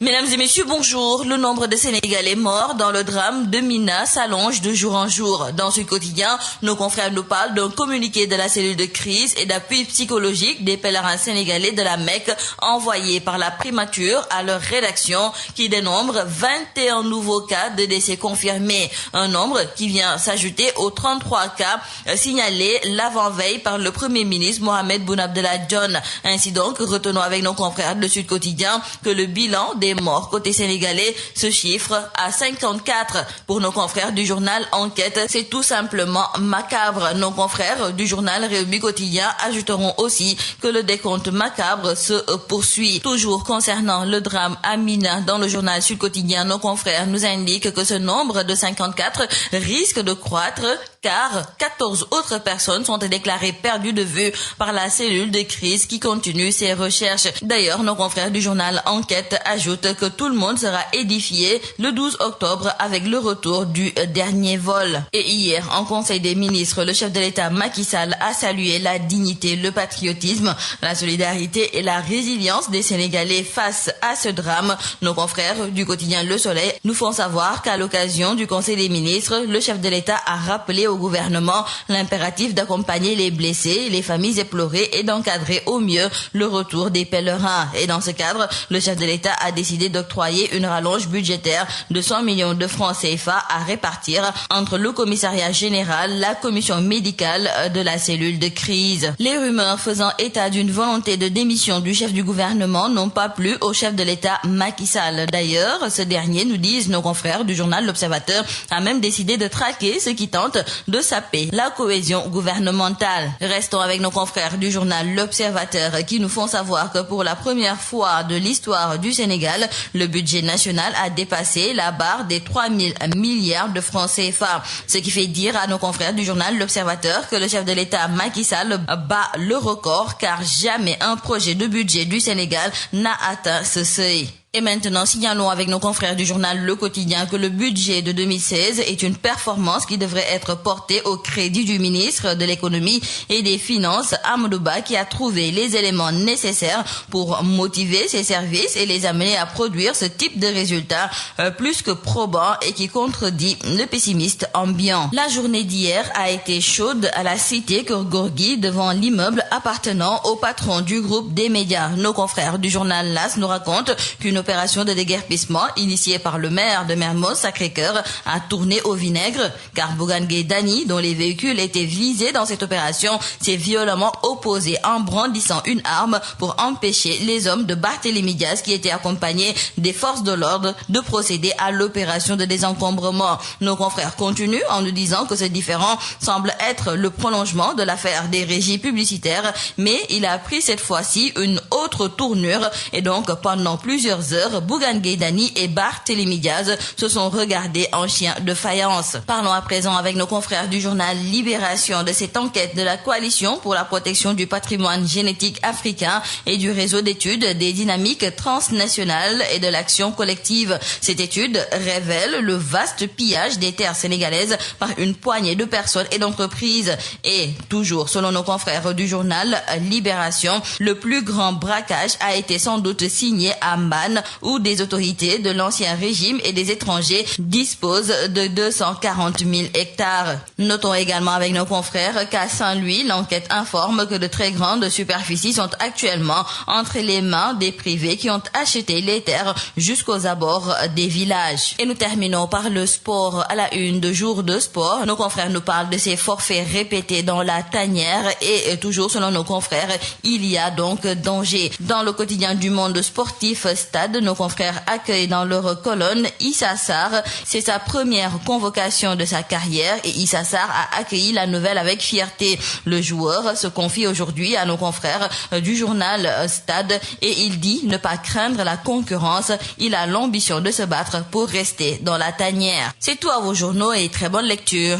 Mesdames et messieurs, bonjour. Le nombre de Sénégalais morts dans le drame de Mina s'allonge de jour en jour. Dans ce quotidien, nos confrères nous parlent d'un communiqué de la cellule de crise et d'appui psychologique des pèlerins sénégalais de la Mecque envoyé par la primature à leur rédaction qui dénombre 21 nouveaux cas de décès confirmés. Un nombre qui vient s'ajouter aux 33 cas signalés l'avant-veille par le Premier ministre Mohamed Boun Abdallah Dionne. Ainsi donc, retenons avec nos confrères de Sud Quotidien que le bilan des morts côté sénégalais se chiffre à 54. Pour nos confrères du journal Enquête, c'est tout simplement macabre. Nos confrères du journal Rewmi Quotidien ajouteront aussi que le décompte macabre se poursuit. Toujours concernant le drame à Mina, dans le journal Sud Quotidien, nos confrères nous indiquent que ce nombre de 54 risque de croître car 14 autres personnes sont déclarées perdues de vue par la cellule de crise qui continue ses recherches. D'ailleurs, nos confrères du journal Enquête ajoutent que tout le monde sera édifié le 12 octobre avec le retour du dernier vol. Et hier, en Conseil des ministres, le chef de l'État Macky Sall a salué la dignité, le patriotisme, la solidarité et la résilience des Sénégalais face à ce drame. Nos confrères du quotidien Le Soleil nous font savoir qu'à l'occasion du Conseil des ministres, le chef de l'État a rappelé au gouvernement l'impératif d'accompagner les blessés, les familles éplorées et d'encadrer au mieux le retour des pèlerins. Et dans ce cadre, le chef de l'État a décidé d'octroyer une rallonge budgétaire de 100 millions de francs CFA à répartir entre le commissariat général, la commission médicale de la cellule de crise. Les rumeurs faisant état d'une volonté de démission du chef du gouvernement n'ont pas plu au chef de l'État Macky Sall. D'ailleurs, ce dernier, nous disent nos confrères du journal L'Observateur, a même décidé de traquer ceux qui tentent de saper la cohésion gouvernementale. Restons avec nos confrères du journal L'Observateur qui nous font savoir que pour la première fois de l'histoire du Sénégal, le budget national a dépassé la barre des 3000 milliards de francs CFA. Ce qui fait dire à nos confrères du journal L'Observateur que le chef de l'État Macky Sall bat le record car jamais un projet de budget du Sénégal n'a atteint ce seuil. Et maintenant, signalons avec nos confrères du journal Le Quotidien que le budget de 2016 est une performance qui devrait être portée au crédit du ministre de l'économie et des finances, Amadou Ba, qui a trouvé les éléments nécessaires pour motiver ses services et les amener à produire ce type de résultats plus que probants et qui contredit le pessimiste ambiant. La journée d'hier a été chaude à la cité Keur Gorgui devant l'immeuble appartenant au patron du groupe des médias. Nos confrères du journal L'As nous racontent qu'une opération de déguerpissement initiée par le maire de Mermoz Sacré-Cœur a tourné au vinaigre car Bougane Gueye Dany, dont les véhicules étaient visés dans cette opération, s'est violemment opposé en brandissant une arme pour empêcher les hommes de Barthélémy Dias qui étaient accompagnés des forces de l'ordre de procéder à l'opération de désencombrement. Nos confrères continuent en nous disant que ce différend semble être le prolongement de l'affaire des régies publicitaires, mais il a pris cette fois-ci une autre tournure et donc pendant plusieurs heures, Bougane Gueye Dany et Barthélémy Dias se sont regardés en chien de faïence. Parlons à présent avec nos confrères du journal Libération de cette enquête de la Coalition pour la protection du patrimoine génétique africain et du réseau d'études des dynamiques transnationales et de l'action collective. Cette étude révèle le vaste pillage des terres sénégalaises par une poignée de personnes et d'entreprises. Et toujours selon nos confrères du journal Libération, le plus grand braquage a été sans doute signé à Mbane où des autorités de l'ancien régime et des étrangers disposent de 240 000 hectares. Notons également avec nos confrères qu'à Saint-Louis, l'enquête informe que de très grandes superficies sont actuellement entre les mains des privés qui ont acheté les terres jusqu'aux abords des villages. Et nous terminons par le sport. À la une de Jour de Sport, nos confrères nous parlent de ces forfaits répétés dans la tanière et toujours selon nos confrères, il y a donc danger. Dans le quotidien du monde sportif Stade, nos confrères accueillent dans leur colonne Issa Sarr. C'est sa première convocation de sa carrière et Issa Sarr a accueilli la nouvelle avec fierté. Le joueur se confie aujourd'hui à nos confrères du journal Stade et il dit ne pas craindre la concurrence. Il a l'ambition de se battre pour rester dans la tanière. C'est tout à vos journaux et très bonne lecture.